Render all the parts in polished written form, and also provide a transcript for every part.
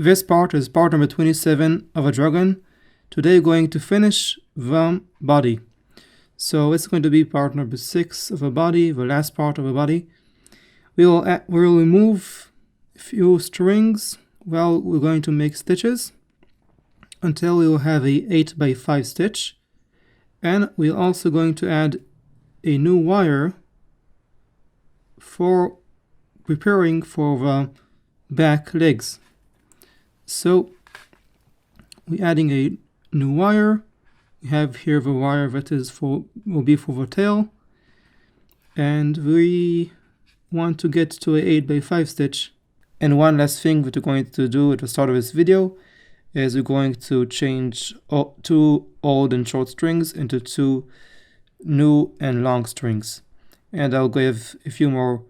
This part is part number 27 of a dragon. Today we're going to finish the body. So it's going to be part number 6 of a body, the last part of a body. We will remove a few strings while we're going to make stitches until we will have a 8x5 stitch. And we're also going to add a new wire for preparing for the back legs. So we're adding a new wire. We have here the wire that will be for the tail, and we want to get to a 8x5 stitch. And one last thing that we're going to do at the start of this video is we're going to change 2 old and short strings into 2 new and long strings. And I'll give a few more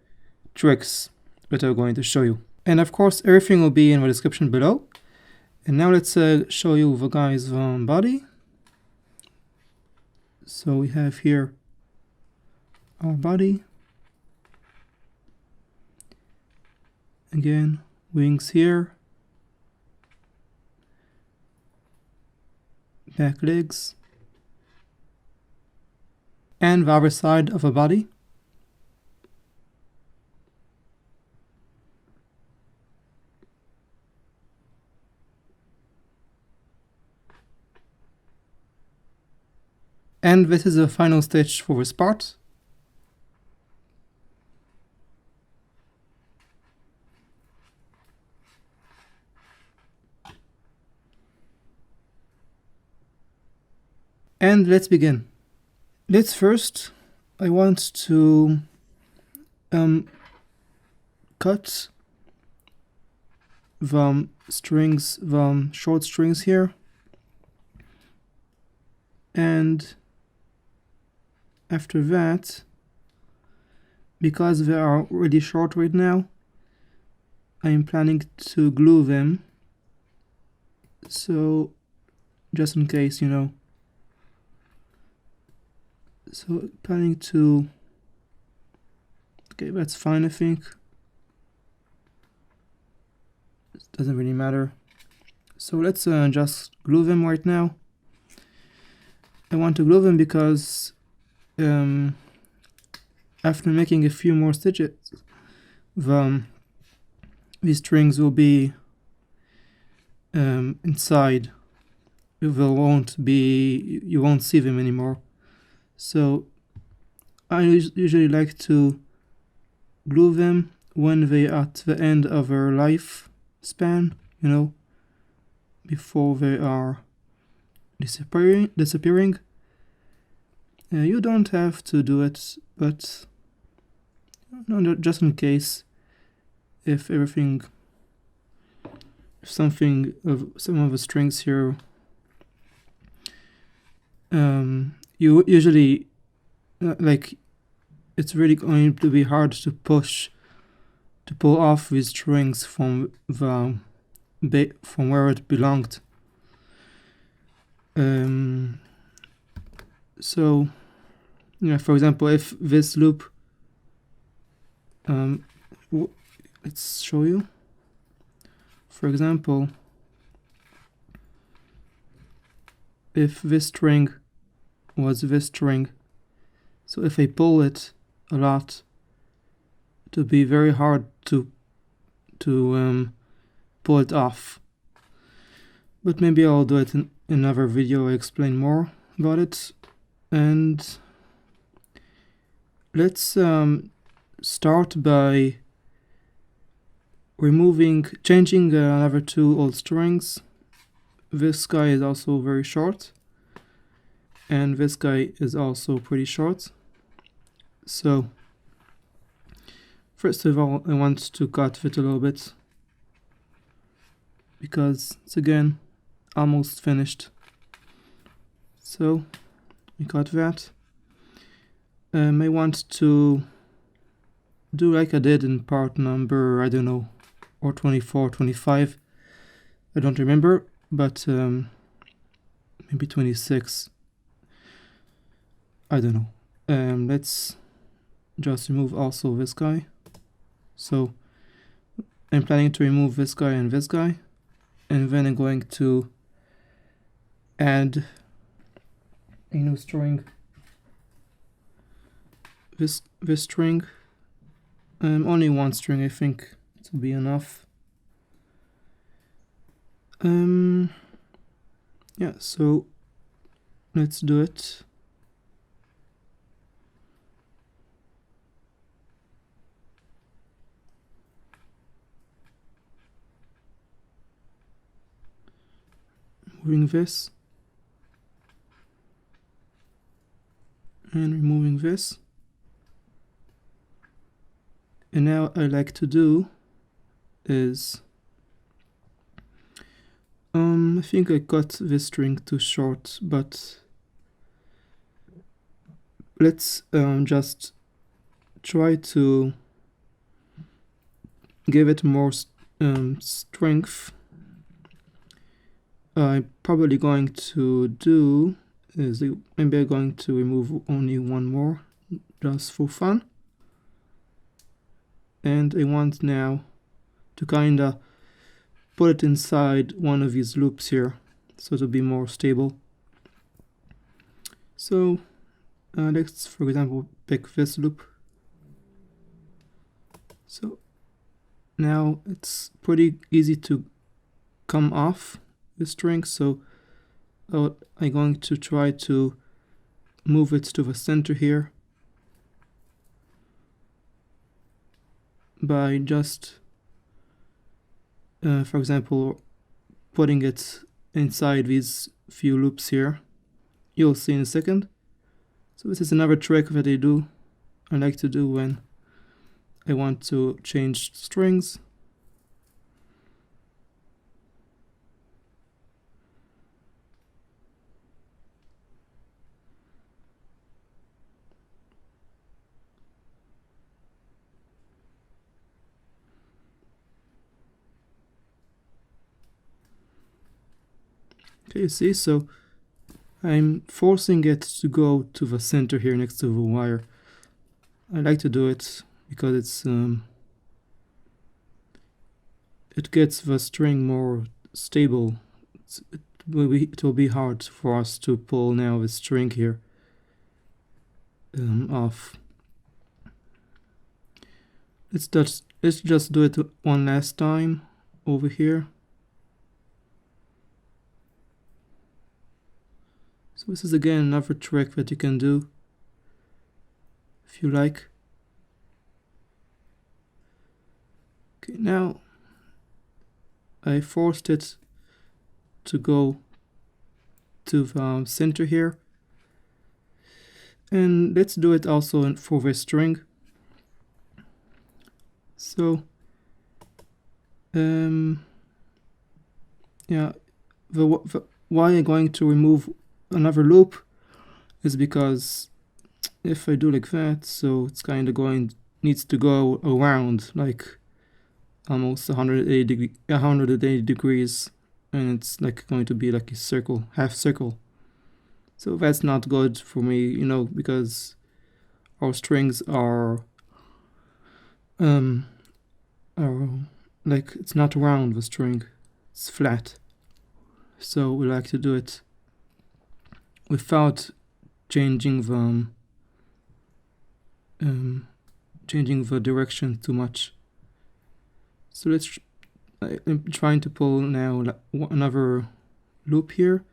tricks that I'm going to show you. And of course, everything will be in the description below. And now let's show you the guy's body. So we have here our body. Again, wings here. Back legs. And the other side of the body. And this is the final stitch for this part. And let's begin. I want to cut the strings, the short strings here. And after that, because they are already short right now, I am planning to glue them. So, just in case, you know. So, planning to... Okay, that's fine, I think. It doesn't really matter. So, let's just glue them right now. I want to glue them because after making a few more stitches, these strings will be inside. You won't see them anymore. So I usually like to glue them when they are at the end of their life span, you know, before they are disappearing. You don't have to do it, but just in case, if some of the strings here, you usually like, it's really going to be hard to pull off these strings from where it belonged. So, yeah, for example, if this loop, let's show you. For example, if this string was this string, so if I pull it a lot, it would be very hard to pull it off. But maybe I'll do it in another video. I explain more about it. And let's start by changing another 2 old strings. This guy is also very short, and this guy is also pretty short. So first of all, I want to cut it a little bit because it's again almost finished. So we got that. I want to do like I did in part number, I don't know, or 24, 25. I don't remember, but maybe 26. I don't know. Let's just remove also this guy. So I'm planning to remove this guy and this guy. and then I'm going to add a new string. This string, only one string, I think it will be enough. Yeah, so let's do it. Moving this and removing this. And now what I like to do is I think I cut this string too short, but let's just try to give it more strength. I'm probably going to do is maybe I'm going to remove only one more just for fun. And I want now to kinda put it inside one of these loops here so to be more stable. So let's, for example, pick this loop. So now it's pretty easy to come off the string, so I'm going to try to move it to the center here by just, for example, putting it inside these few loops here. You'll see in a second. So this is another trick that I like to do when I want to change strings. Okay, you see, so I'm forcing it to go to the center here next to the wire. I like to do it because it gets the string more stable. It will be hard for us to pull now the string here off. Let's just do it one last time over here. So this is again another trick that you can do if you like. Okay, now I forced it to go to the center here. And let's do it also for the string. So yeah, why I'm going to remove another loop is because if I do like that, so it's kind of needs to go around like almost 180 degrees, and it's like going to be like a circle, half circle. So that's not good for me, you know, because our strings are like, it's not round, the string, it's flat. So we like to do it without changing the direction too much. So I'm trying to pull now another loop here,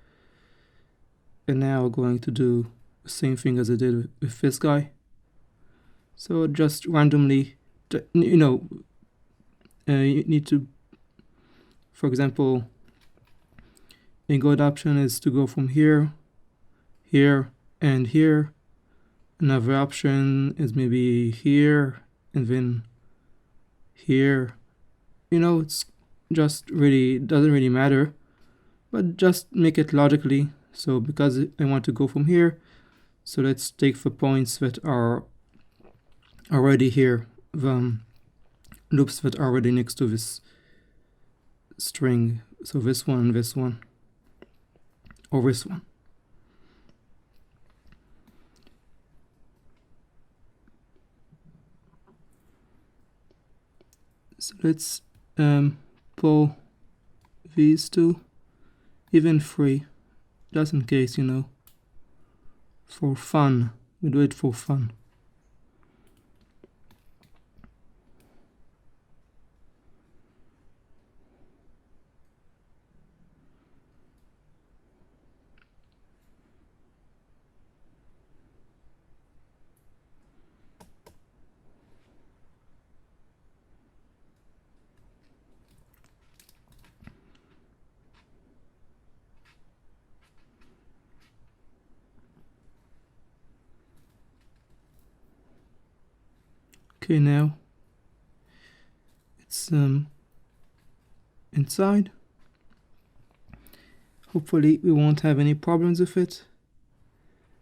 and now I'm going to do the same thing as I did with this guy. So just randomly, you know, you need to, for example, a good option is to go from here, here, and here. Another option is maybe here, and then here. You know, it's just really, doesn't really matter, but just make it logically. So because I want to go from here, so let's take the points that are already here, the loops that are already next to this string. So this one, or this one. So let's pull these two, even 3, just in case, you know, for fun. We do it for fun. Okay, now it's inside. Hopefully we won't have any problems with it.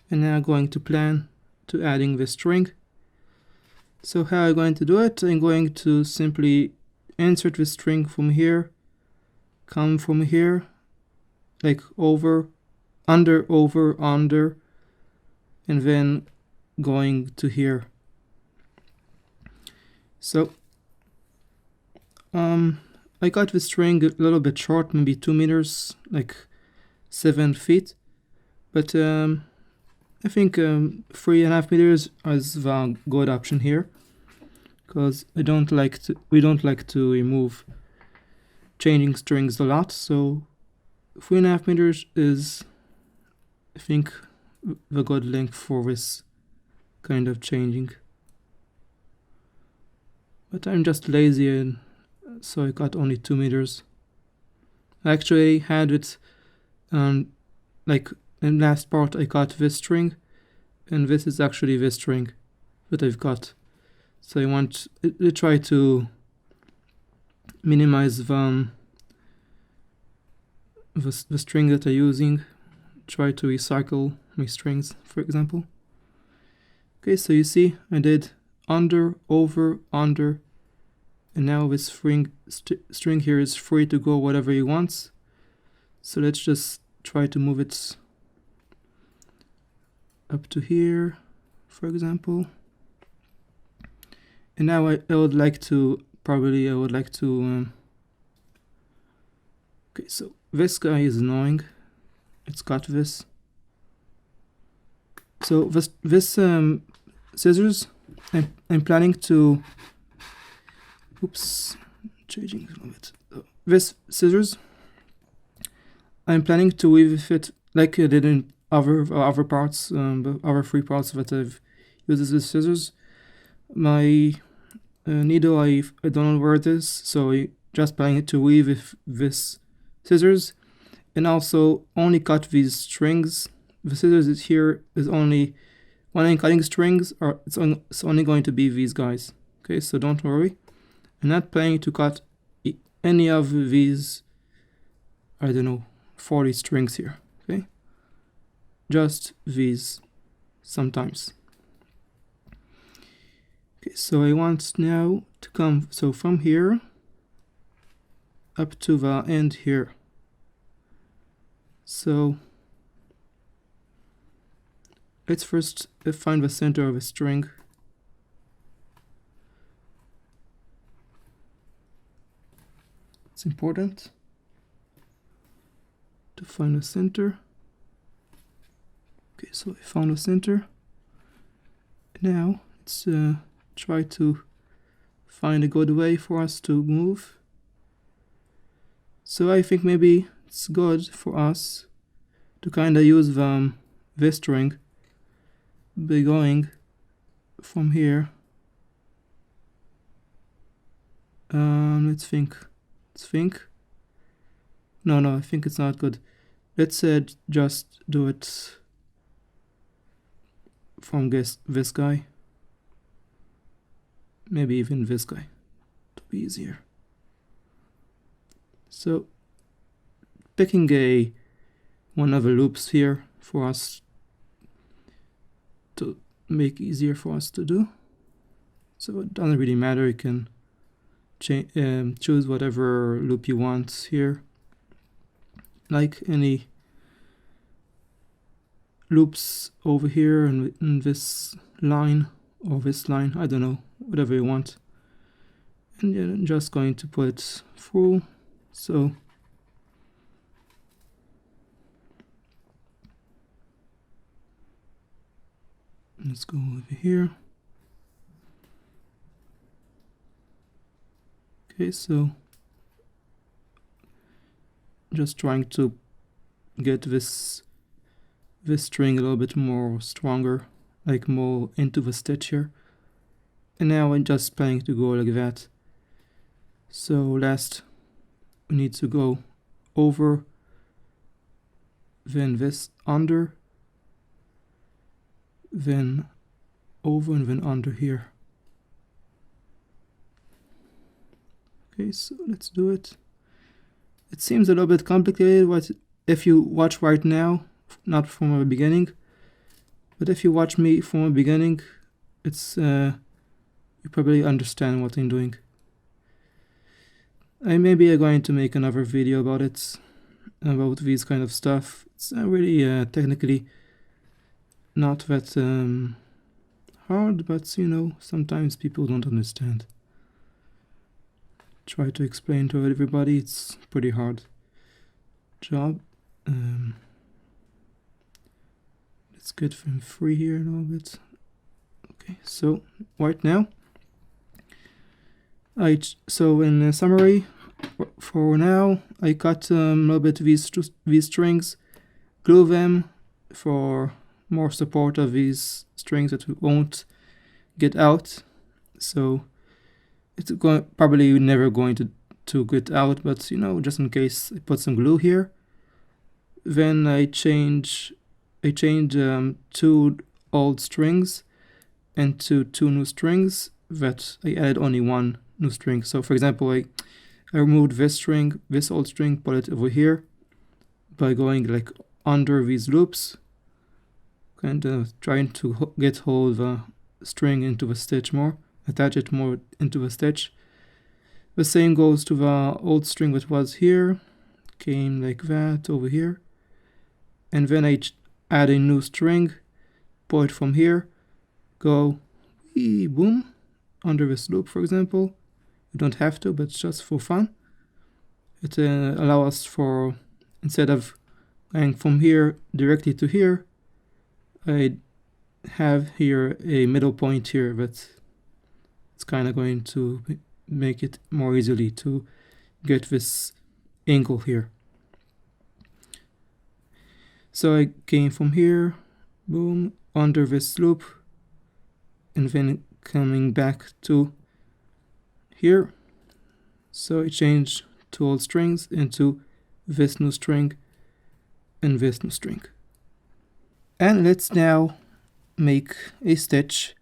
And now going to plan to adding the string. So how I'm going to do it? I'm going to simply insert the string from here, come from here, like over, under, and then going to here. So I got the string a little bit short, maybe 2 meters, like 7 feet, but I think 3.5 meters is a good option here, because we don't like to remove changing strings a lot. So 3.5 meters is, I think, the good length for this kind of changing. But I'm just lazy, and so I got only 2 meters. I actually had it, like in last part I got this string, and this is actually this string that I've got. So I want to try to minimize the string that I'm using. Try to recycle my strings, for example. Okay, so you see I did under, over, under, and now this string here is free to go whatever he wants. So let's just try to move it up to here, for example. And now I would like to okay, so this guy is annoying. It's got this. So this scissors, I'm planning to, changing a little bit. This scissors, I'm planning to weave it like I did in other parts, other 3 parts that I've used as scissors. My needle, I don't know where it is, so I just planning to weave with this scissors, and also only cut these strings. The scissors here is only, when I'm cutting strings, it's only going to be these guys. Okay, so don't worry. I'm not planning to cut any of these, I don't know, 40 strings here. Okay, just these sometimes. Okay, so I want now to come, so from here up to the end here. So let's first find the center of a string. It's important to find the center. Okay, so I found the center. Now let's try to find a good way for us to move. So I think maybe it's good for us to kind of use this string by going from here. Let's think. No, I think it's not good. Let's just do it from this guy. Maybe even this guy to be easier. So picking one of the loops here for us to make easier for us to do. So it doesn't really matter, you can choose whatever loop you want here, like any loops over here and in this line or this line, I don't know, whatever you want. And you're just going to put it through. So Let's go over here. Okay, so just trying to get this string a little bit more stronger, like more into the stitch here. And now I'm just planning to go like that. So last we need to go over, then this under, then over, and then under here. Okay, so let's do it. It seems a little bit complicated what if you watch right now, not from the beginning, but if you watch me from the beginning, it's you probably understand what I'm doing. I maybe am going to make another video about it, about these kind of stuff. It's really technically not that hard, but you know, sometimes people don't understand. Try to explain to everybody, it's pretty hard job. Let's get them free here a little bit. Okay, so right now, so in summary, for now, I cut a little bit these strings, glue them for more support of these strings that we won't get out. So it's probably never going to get out, but you know, just in case, I put some glue here. Then I change 2 old strings into 2 new strings that I added only 1 new string. So for example, I removed this string, this old string, put it over here by going like under these loops, kind of trying to get hold the string into the stitch more, attach it more into the stitch. The same goes to the old string that was here, came like that over here, and then I add a new string, pull it from here, go boom, under this loop, for example. You don't have to, but just for fun. It allows us for, instead of going from here directly to here, I have here a middle point here that it's kind of going to make it more easily to get this angle here. So I came from here, boom, under this loop, and then coming back to here. So I changed 2 old strings into this new string and this new string. And let's now make a stitch.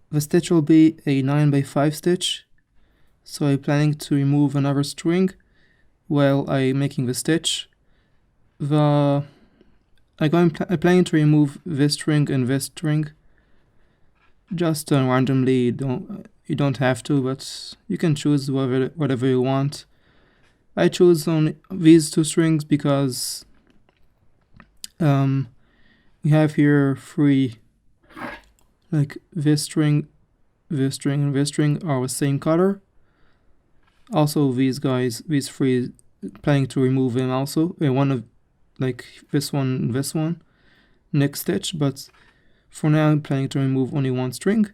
The stitch will be a 9x5 stitch. So I'm planning to remove another string while I'm making the stitch. I'm planning to remove this string and this string. Just randomly, you don't have to, but you can choose whatever you want. I chose only these 2 strings because we have here 3, like this string, this string, and this string are the same color. Also these 3, planning to remove them also. One of like this one next stitch, but for now I'm planning to remove only 1 string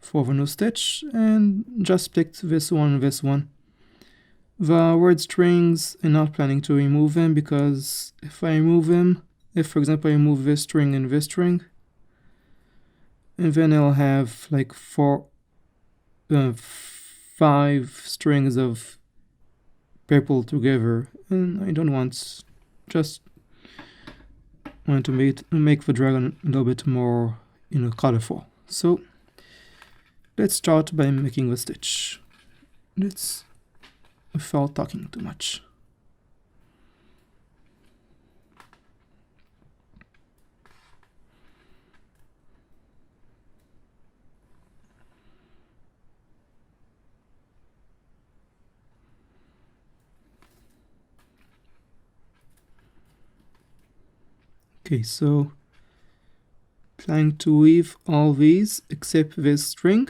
for the new stitch and just picked this one and this one. The word strings, I'm not planning to remove them because if I remove them, if for example I remove this string and this string, and then I'll have like 5 strings of purple together, and I don't want, just want to make the dragon a little bit more, you know, colorful. So let's start by making the stitch. Without talking too much. Okay, so planning to weave all these except this string.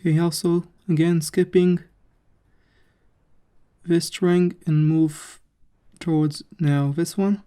Okay, also again skipping this string and move towards now this one.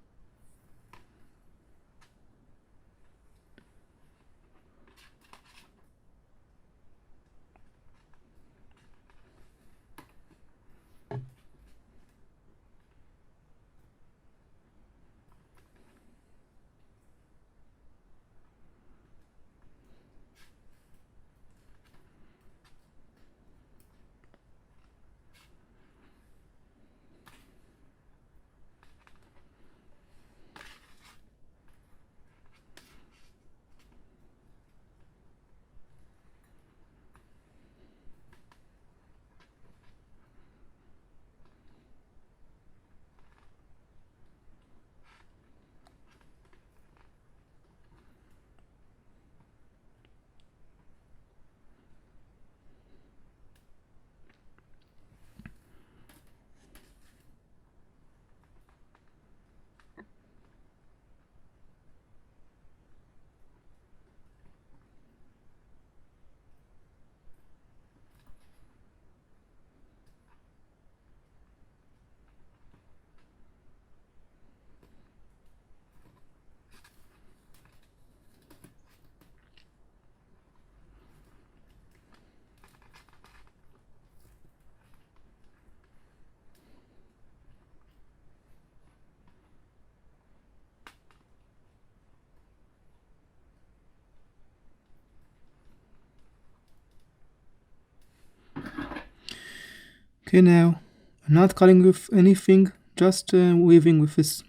Okay, now I'm not cutting with anything, just weaving with this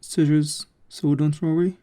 scissors, so don't worry.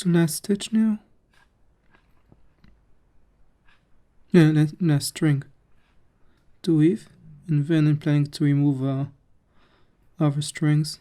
It's the last stitch now. Yeah, last string to weave, and then I'm planning to remove other strings.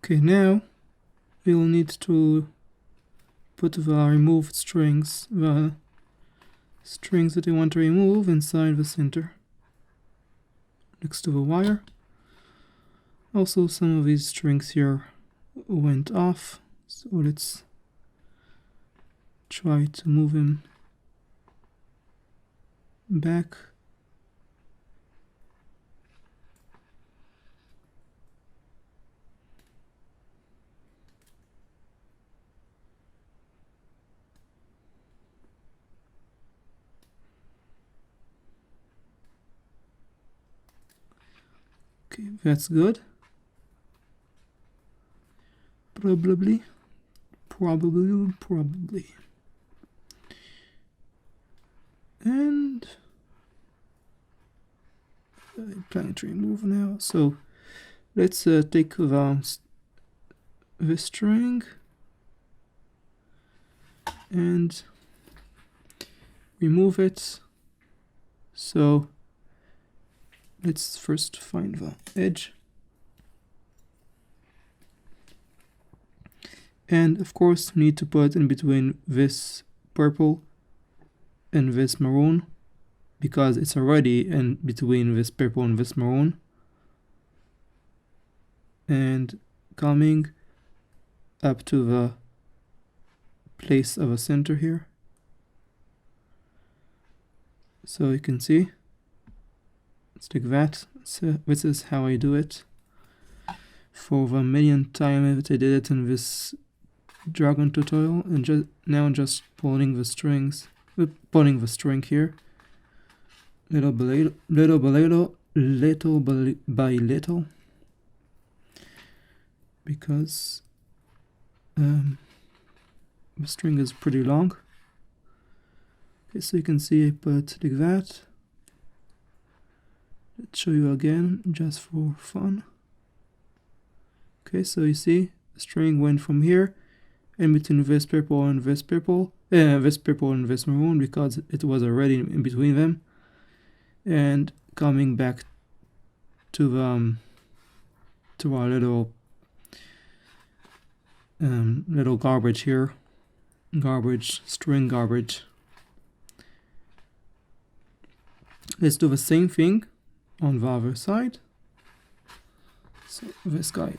Okay, now we'll need to put the removed strings, the strings that I want to remove, inside the center next to the wire. Also, some of these strings here went off, so let's try to move them back. Okay, that's good. Probably. And I'm planning to remove now. So let's take the string and remove it. So let's first find the edge. And of course, we need to put in between this purple and this maroon, because it's already in between this purple and this maroon. And coming up to the place of a center here. So you can see, it's like that. So this is how I do it. For the millionth time that I did it in this dragon tutorial, and now just pulling the strings, pulling the string here, little by little, because the string is pretty long. Okay, so you can see I put like that. Let's show you again, just for fun. Okay, so you see the string went from here in between this purple and this purple, this purple and this maroon, because it was already in between them, and coming back to our little garbage here, string garbage. Let's do the same thing on the other side. So this guy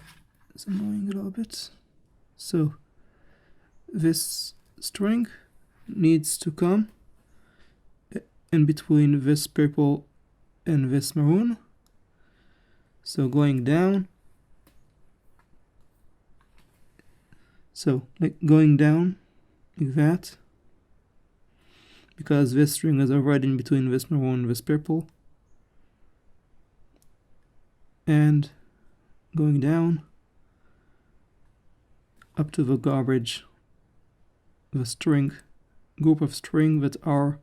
is annoying a little bit. So this string needs to come in between this purple and this maroon. So going down. So like going down like that, because this string is already in between this maroon and this purple. And going down up to the garbage, the string, group of string that are,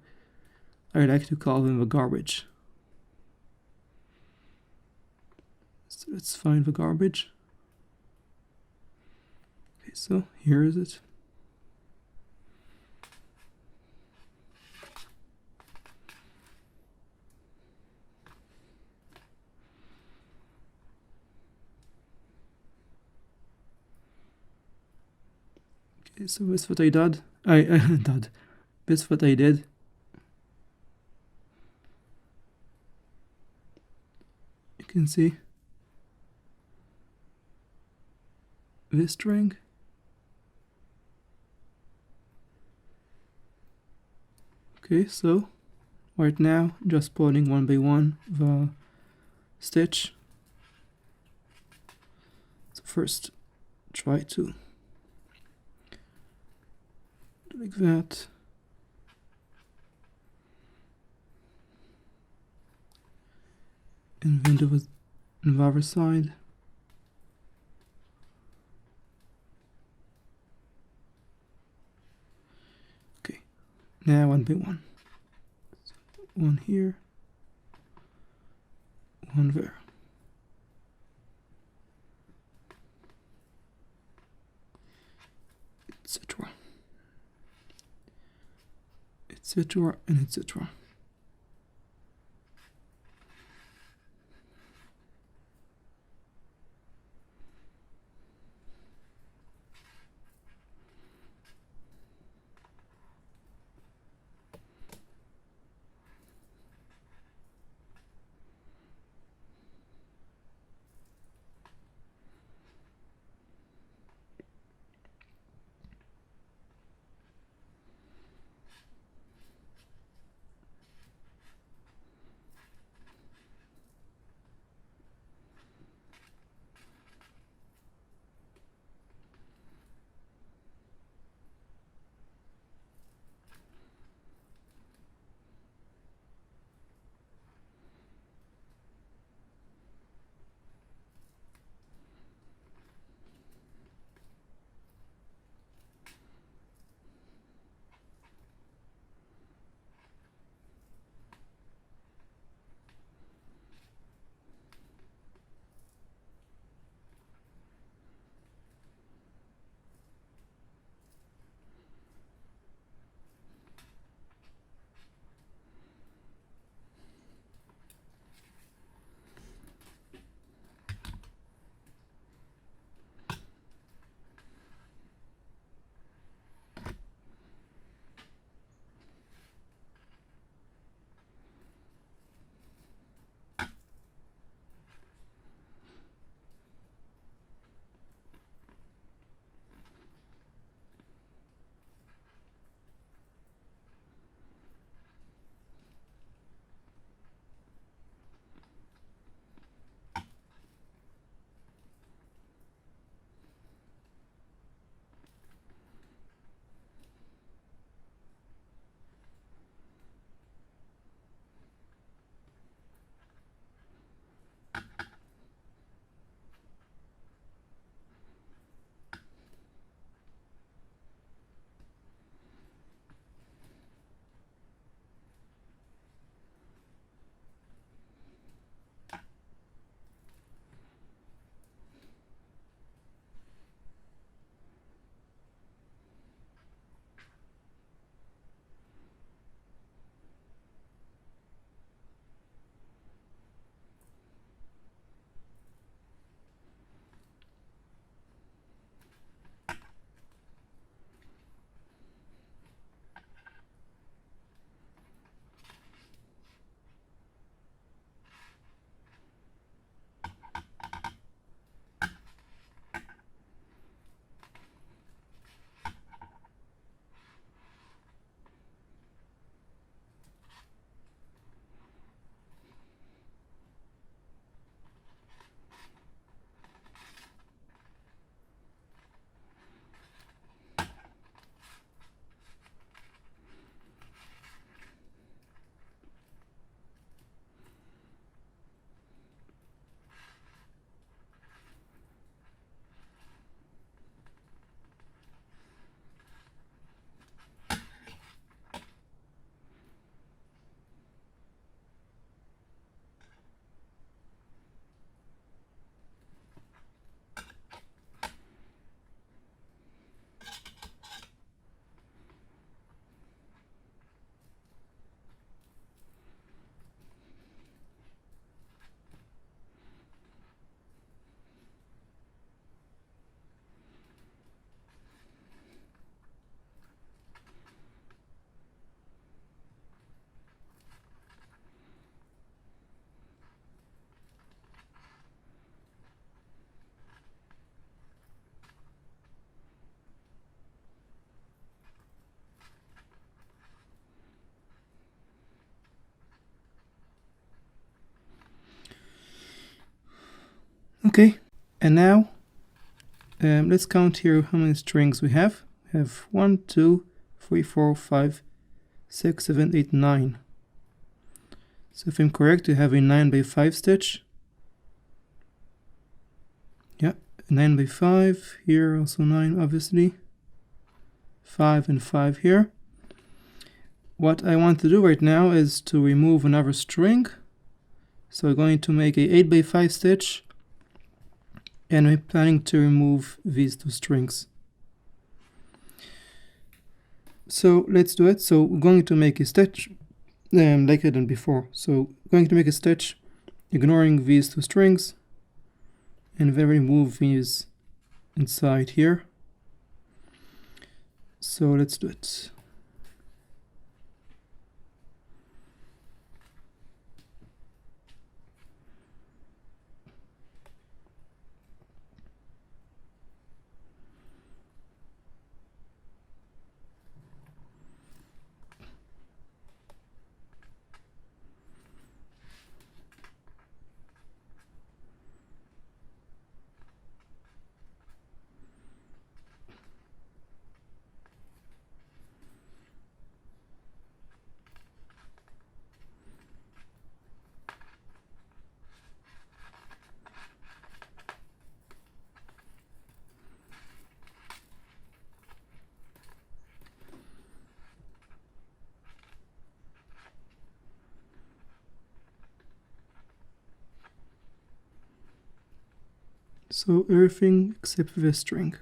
I like to call them the garbage. So let's find the garbage. Okay, so here is it. Okay, so that's what I did. I did. That's what I did. You can see this string. Okay, so right now just pulling one by one the stitch. So first try to do like that. And then do it on the other side. Okay, now one by one. One here, one there. Etc. Etc. and etc. Okay, and now let's count here how many strings we have. We have 1, 2, 3, 4, 5, 6, 7, 8, 9. So if I'm correct, we have a 9 by 5 stitch. Yeah, 9 by 5, here also 9 obviously. 5 and 5 here. What I want to do right now is to remove another string. So we're going to make a 8 by 5 stitch, and we're planning to remove these two strings. So let's do it. So we're going to make a stitch like I did before. So we're going to make a stitch ignoring these two strings, and then remove these inside here. So let's do it. So everything except this string.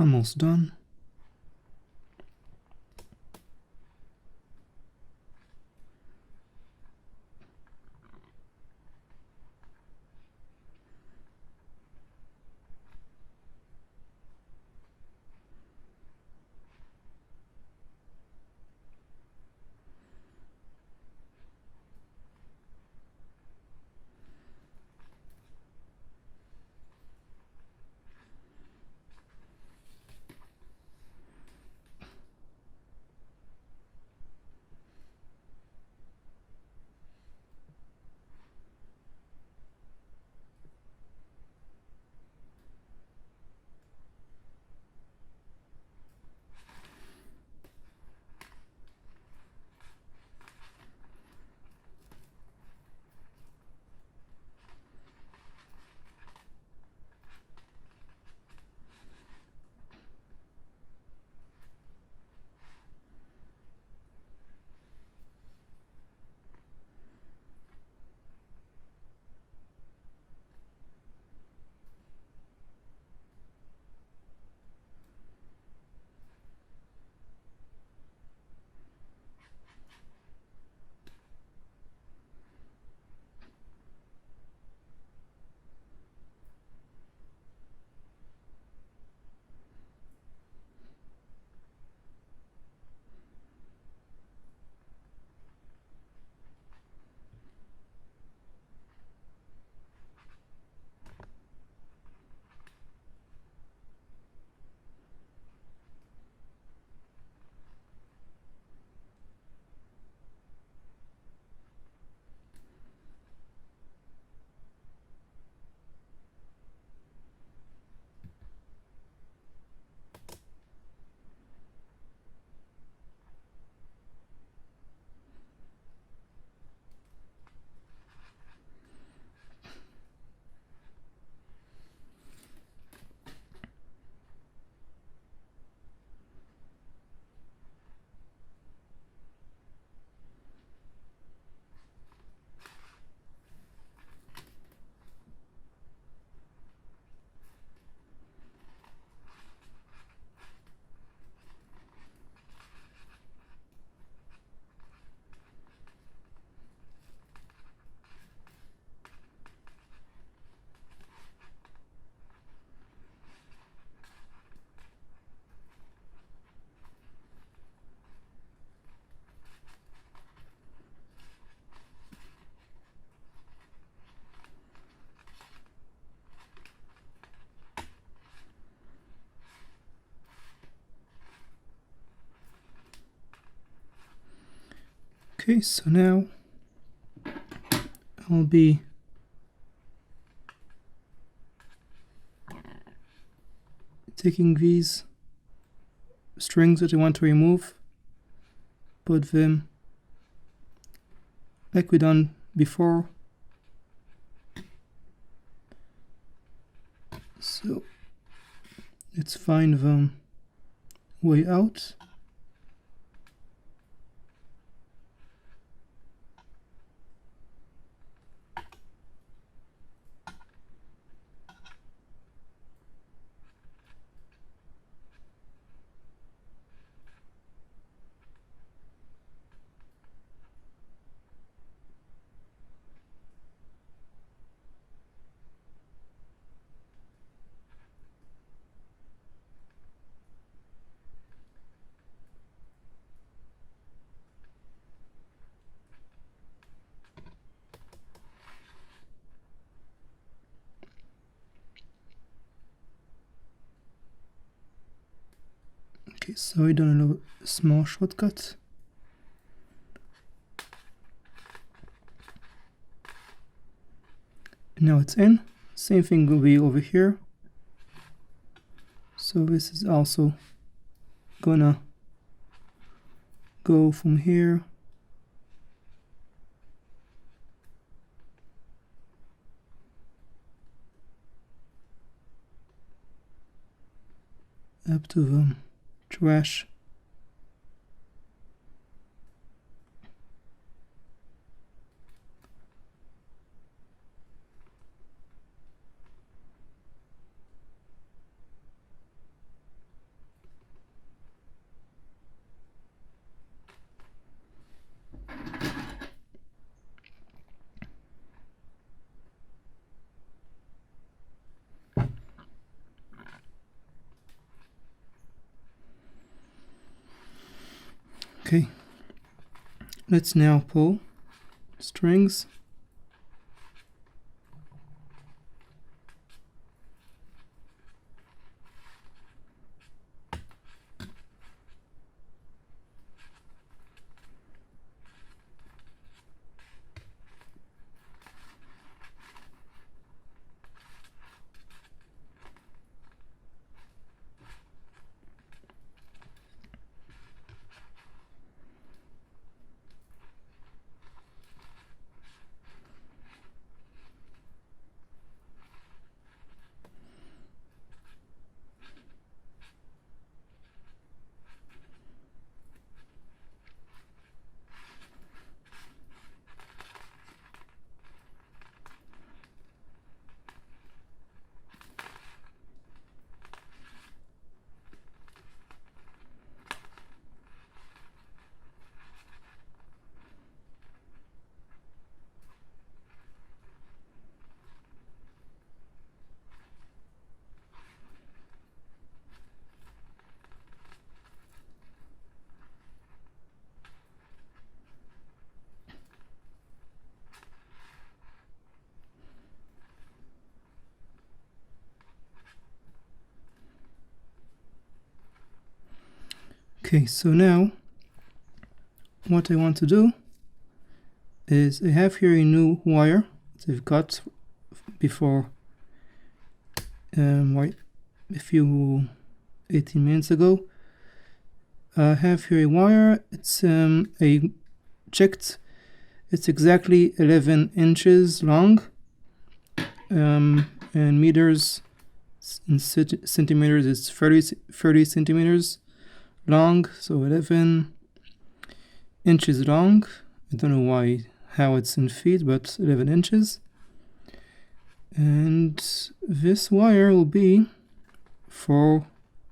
Almost done. Okay, so now I'll be taking these strings that I want to remove, put them like we done before. So let's find the way out. Okay, so I done a small shortcut. Now it's in. Same thing will be over here. So this is also gonna go from here up to the trash. Okay, let's now pull strings. Okay, so now what I want to do is I have here a new wire that I've got before a few 18 minutes ago. I have here a wire. It's I checked. It's exactly 11 inches long, and meters in centimeters it's 30 centimeters long, so 11 inches long. I don't know how it's in feet, but 11 inches. And this wire will be for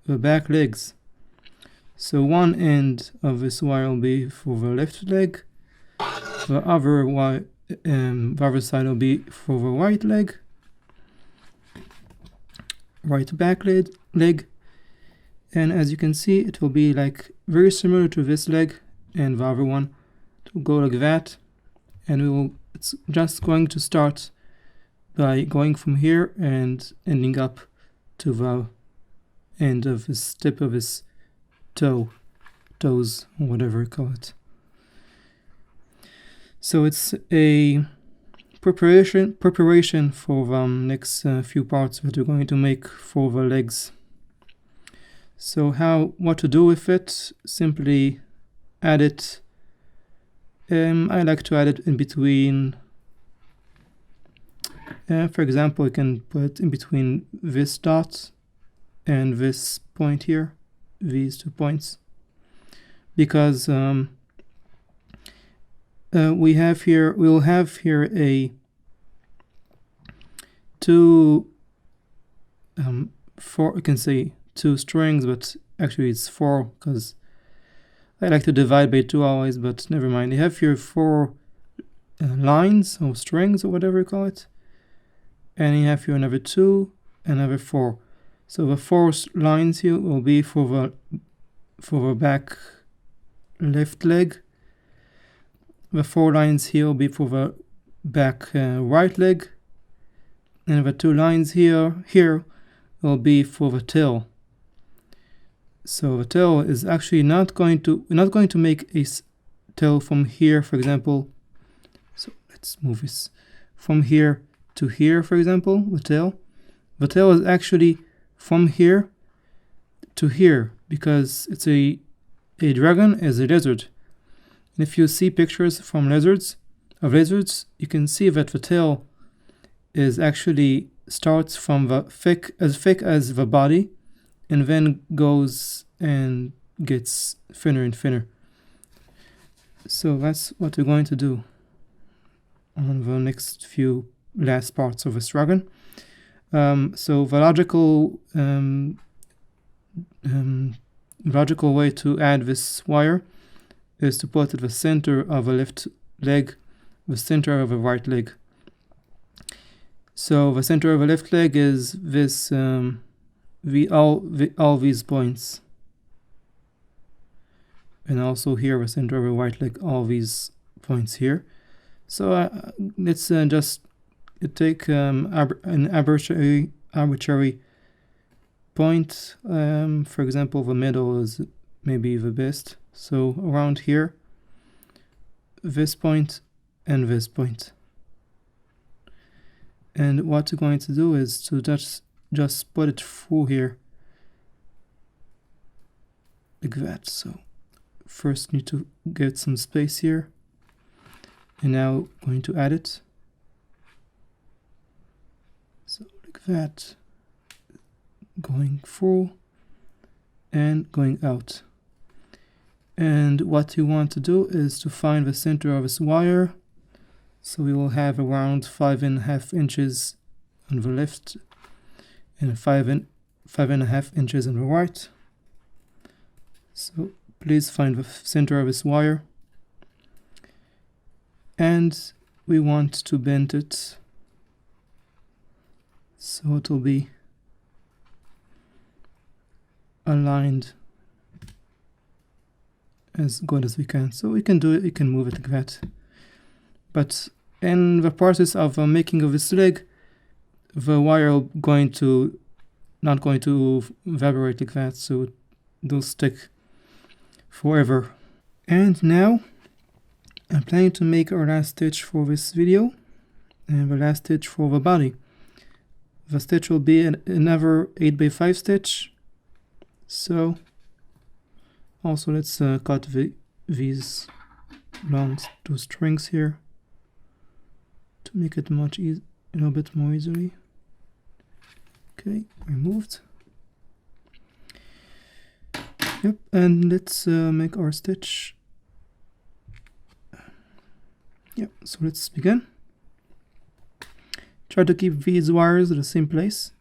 the back legs. So one end of this wire will be for the left leg, the other side will be for the right leg, right back leg. And as you can see, it will be like very similar to this leg and the other one. It will go like that, and it's just going to start by going from here and ending up to the end of this tip of his toes, or whatever you call it. So it's a preparation for the next few parts that we're going to make for the legs. So what to do with it? Simply add it. I like to add it in between. For example, you can put it in between this dot and this point here, these 2 points, because we'll have here a two four, you can say 2 strings, but actually it's 4 because I like to divide by 2 always, but never mind. You have here 4 lines or strings or whatever you call it, and you have here another 2, another 4. So the 4 lines here will be for the back left leg. The 4 lines here will be for the back right leg, and the 2 lines here will be for the tail. So the tail is actually we're not going to make a tail from here, for example. So let's move this from here to here, for example. The tail is actually from here to here, because it's a dragon is a lizard. And if you see pictures from lizards, you can see that the tail is actually starts from the thick as the body, and then goes and gets thinner and thinner. So that's what we're going to do on the next few last parts of this dragon. So the logical way to add this wire is to put at the center of the left leg, the center of the right leg. So the center of the left leg is this all these points. and also here the center of the right leg, all these points here. So let's just take an arbitrary point. For example, the middle is maybe the best. So around here, this point and this point. And what we're going to do is to just put it through here like that. So first need to get some space here, and now going to add it. So like that, going through and going out. And what we want to do is to find the center of this wire. So we will have around 5.5 inches on the left and 5.5 inches on the right. So please find the center of this wire. And we want to bend it so it will be aligned as good as we can. So we can do it, we can move it like that. But in the process of making of this leg, the wire not going to evaporate like that, so it will stick forever. And now I'm planning to make our last stitch for this video, and the last stitch for the body. The stitch will be another 8x5 stitch. So also let's cut these long two strings here to make it a little bit more easily. Okay, removed. Yep, and let's make our stitch. Yep, so let's begin. Try to keep these wires at the same place.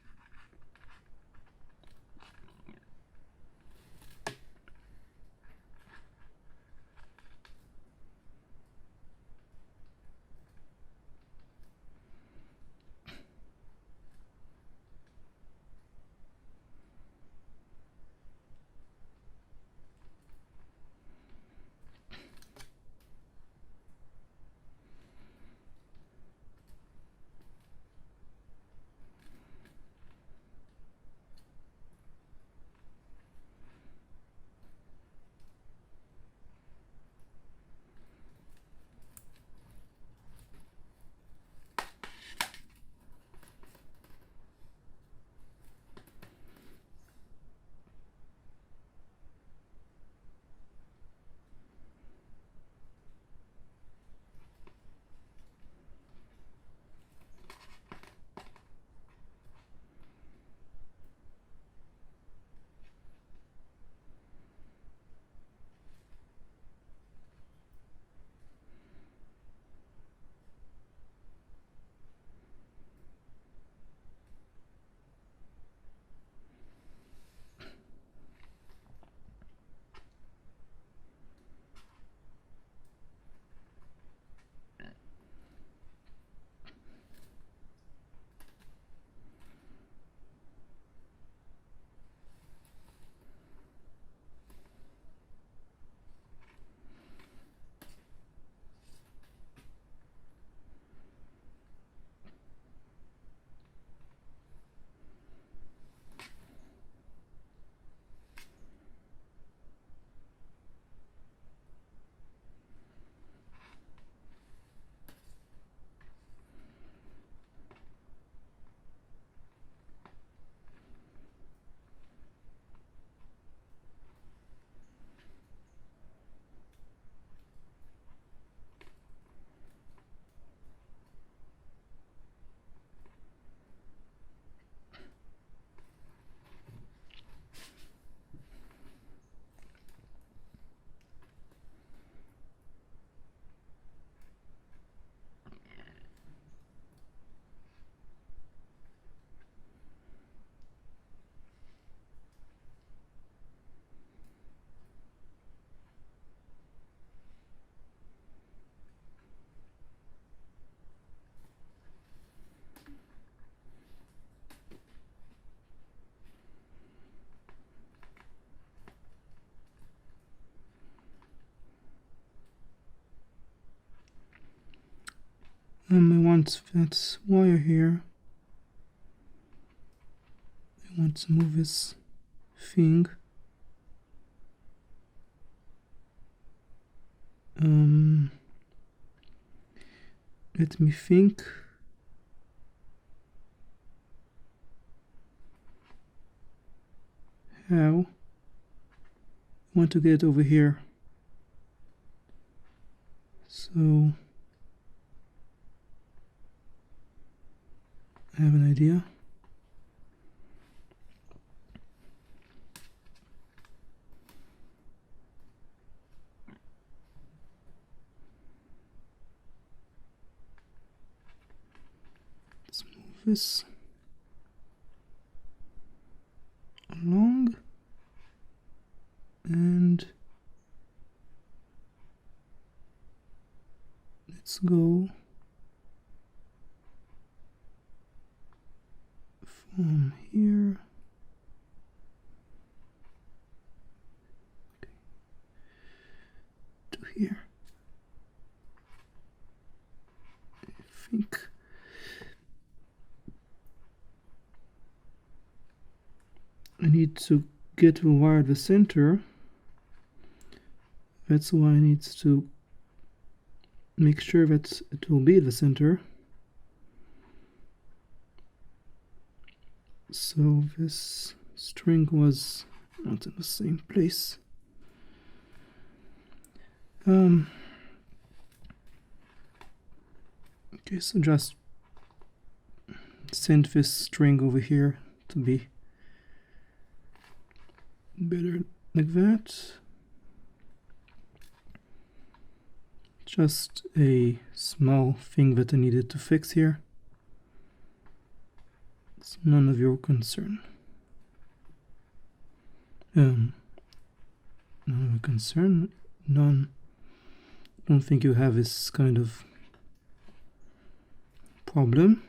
I want that wire here. I want to move this thing. Let me think. How? I want to get over here. So I have an idea. Let's move this along and let's go from here to here. I think I need to get the wire at the center. That's why I need to make sure that it will be the center. So this string was not in the same place. Okay, so just send this string over here to be better like that. Just a small thing that I needed to fix here. It's none of your concern. None of your concern. None. I don't think you have this kind of problem.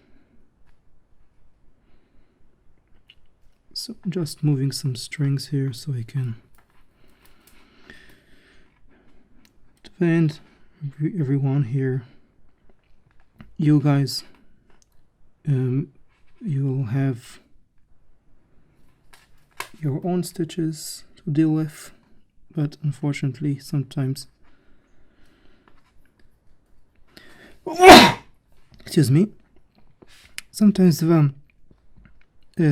So just moving some strings here so I can defend everyone here. You guys, you'll have your own stitches to deal with, but unfortunately sometimes excuse me, sometimes the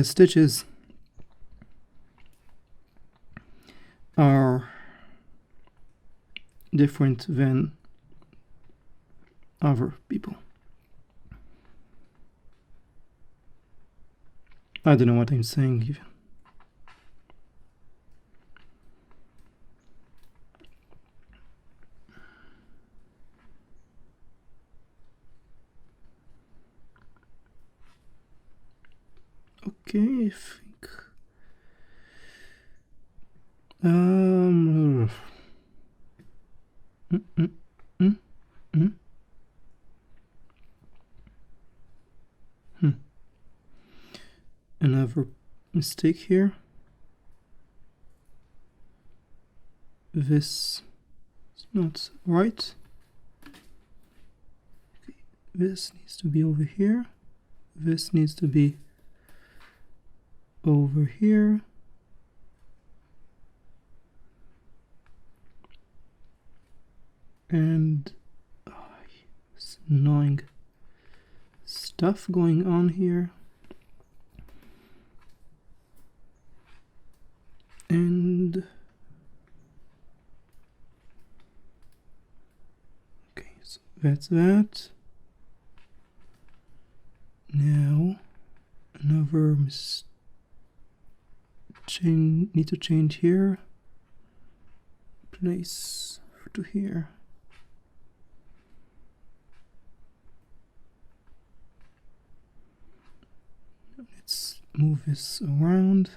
stitches are different than other people. I don't know what I'm saying even. Okay, I think another mistake here. This is not right. Okay. This needs to be over here. This needs to be over here. And it's annoying stuff going on here. And okay, so that's that. Now another need to change here. Place to here. Let's move this around.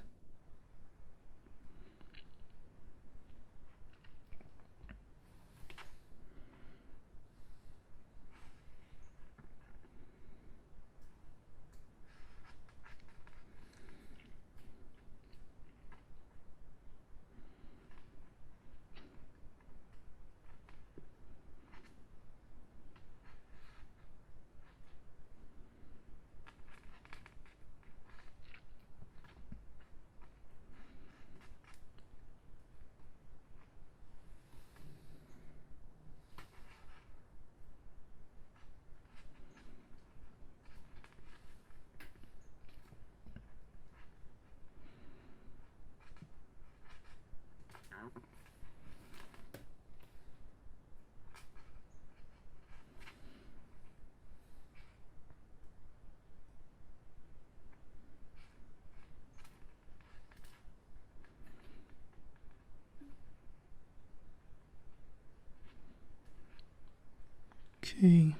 Okay.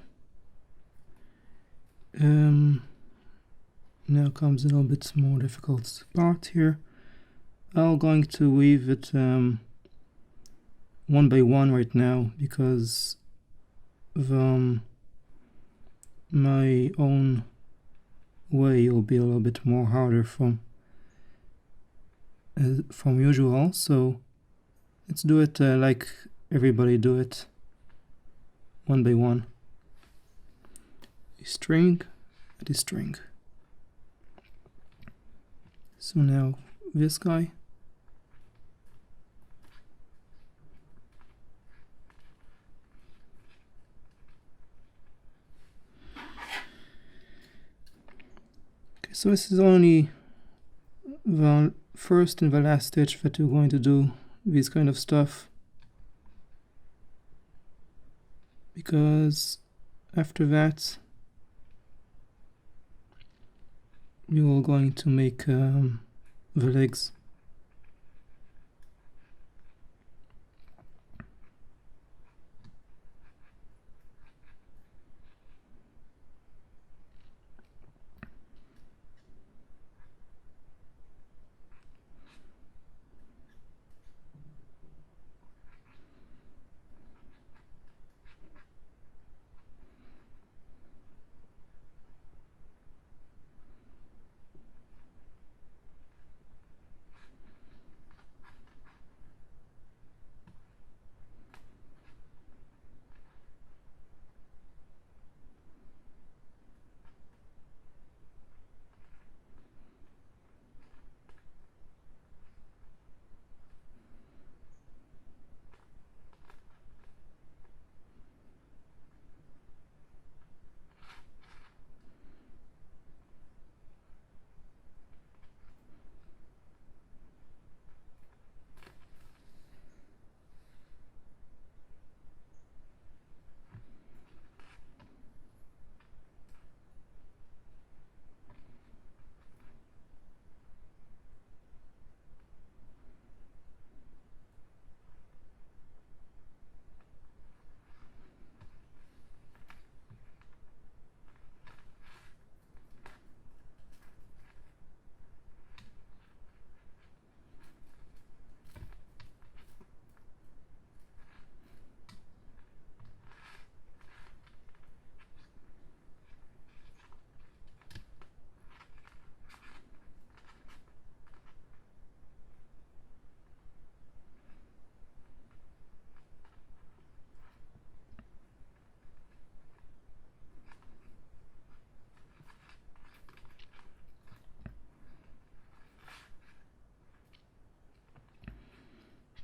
Now comes a little bit more difficult part here. I'm going to weave it one by one right now because of my own way will be a little bit more harder from usual. So let's do it like everybody do it, one by one. A string and a string. So now this guy. Okay, so this is only the first and the last stitch that we're going to do this kind of stuff, because after that we are going to make the legs.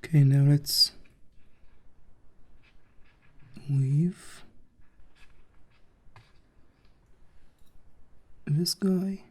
Okay, now let's weave this guy.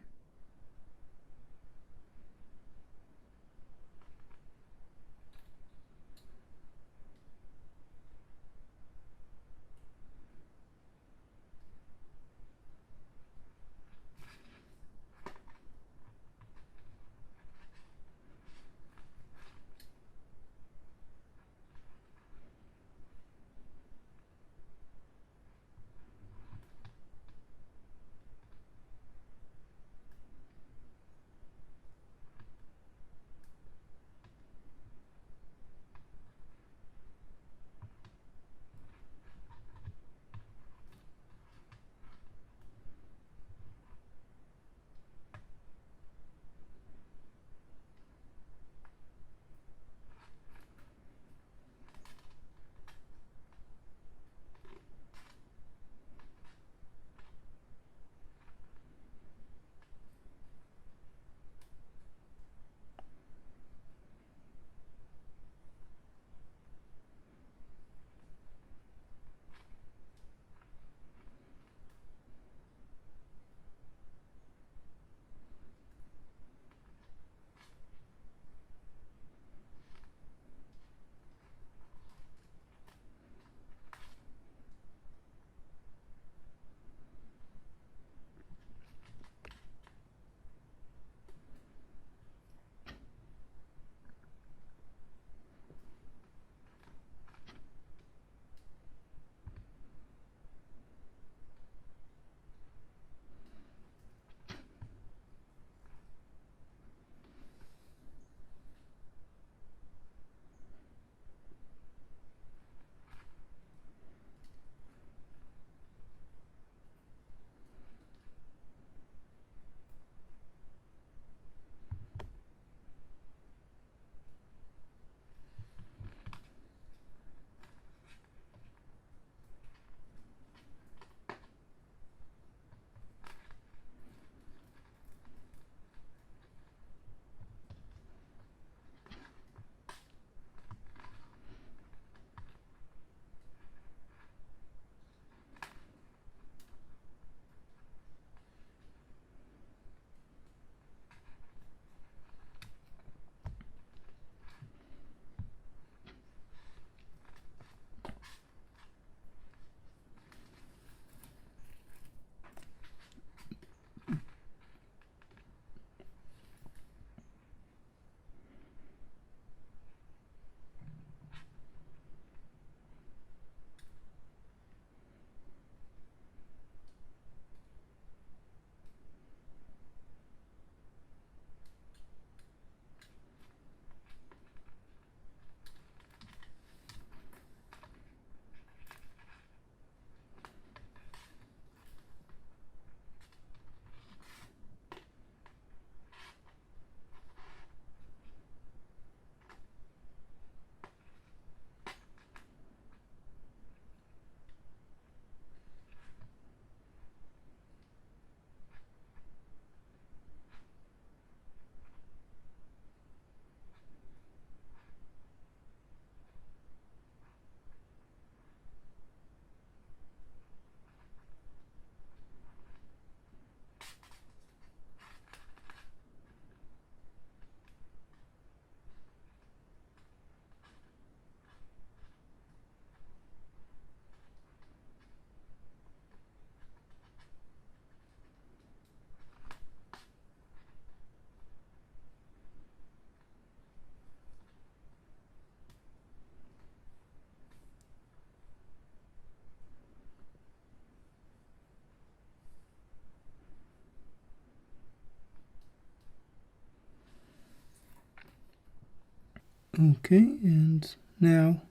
Okay, and now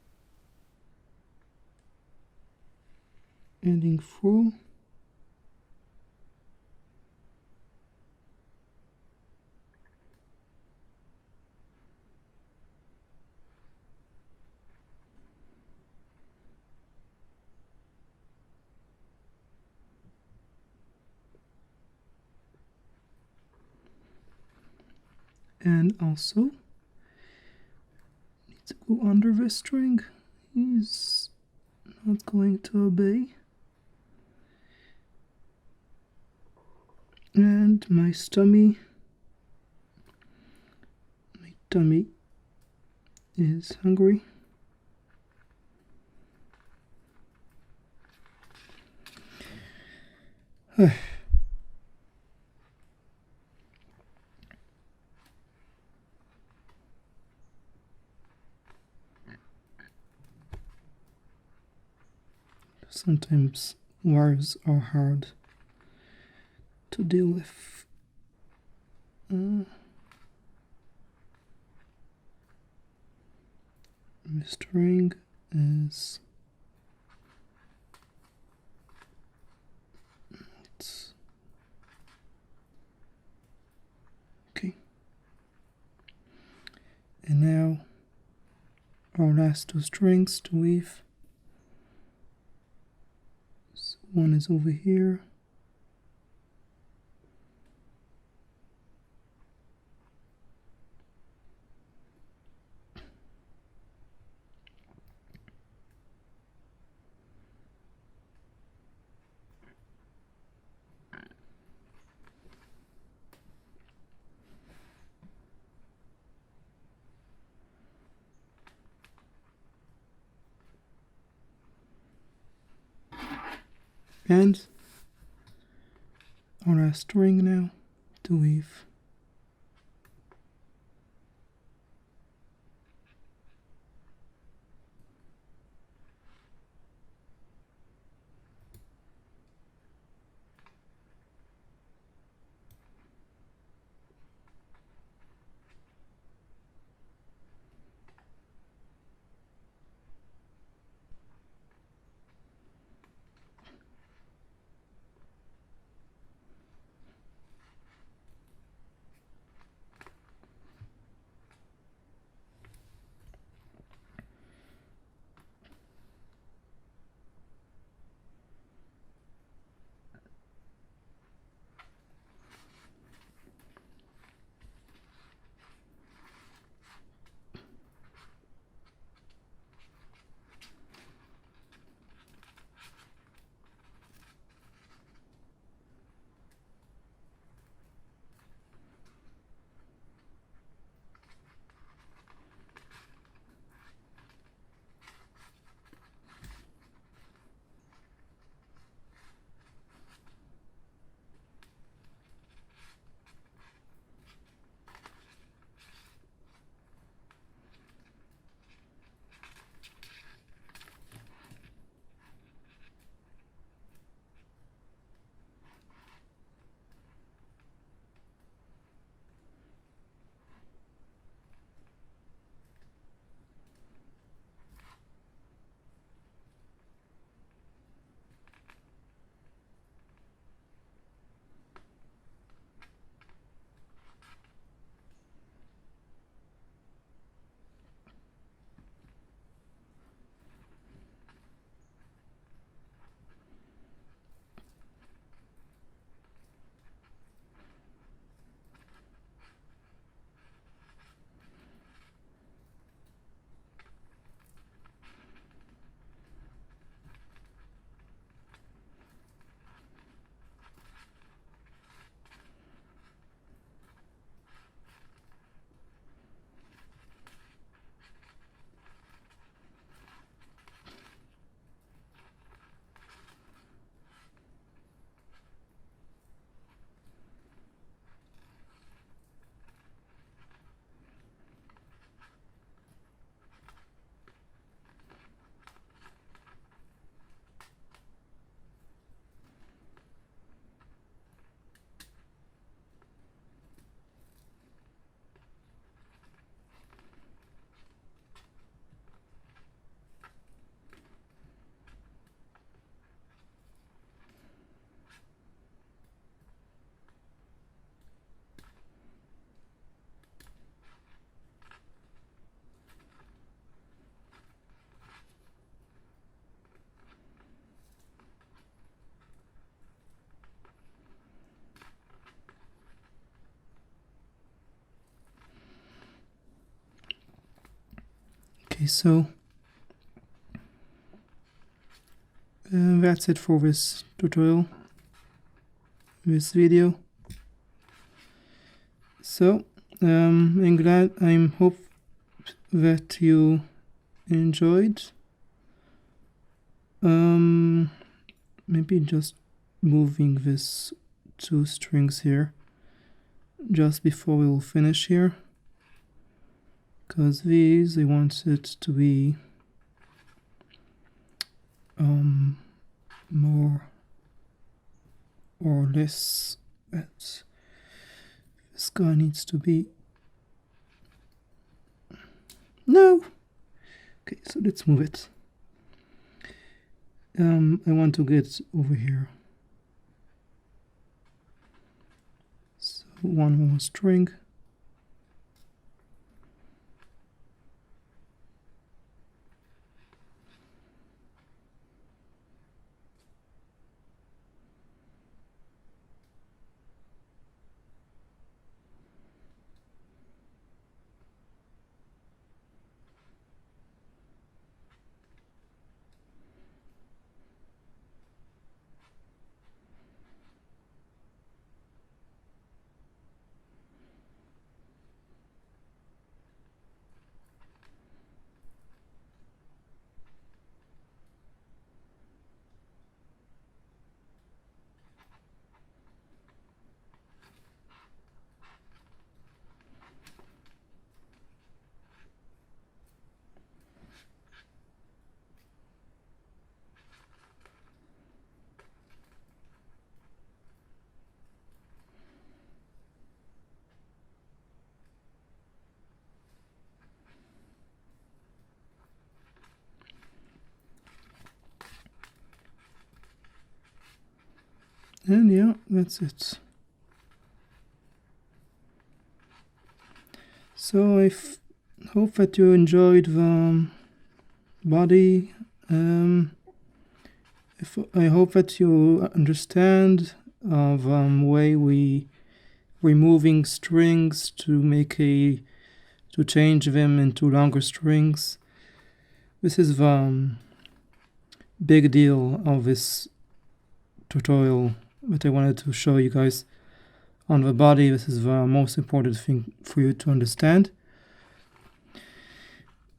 ending through. And also need to go under the string. He's not going to obey. And my tummy is hungry. Sometimes wires are hard to deal with. The string is okay. And now our last two strings to weave. So one is over here. And our last string now to weave. Okay, so that's it for this tutorial, this video. So I'm hope that you enjoyed. Maybe just moving this two strings here just before we'll finish here, because these I want it to be more or less. But this guy needs to be no. Okay, so let's move it. I want to get over here. So one more string. And yeah, that's it. So I hope that you enjoyed the body. I hope that you understand of way we removing strings to change them into longer strings. This is the big deal of this tutorial that I wanted to show you guys. On the body, this is the most important thing for you to understand.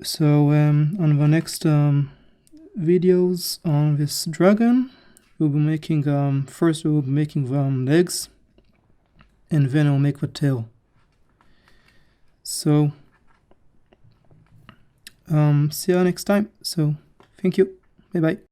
So on the next videos on this dragon, we'll be making first we'll be making the legs, and then we'll make the tail. So see you next time. So thank you. Bye bye.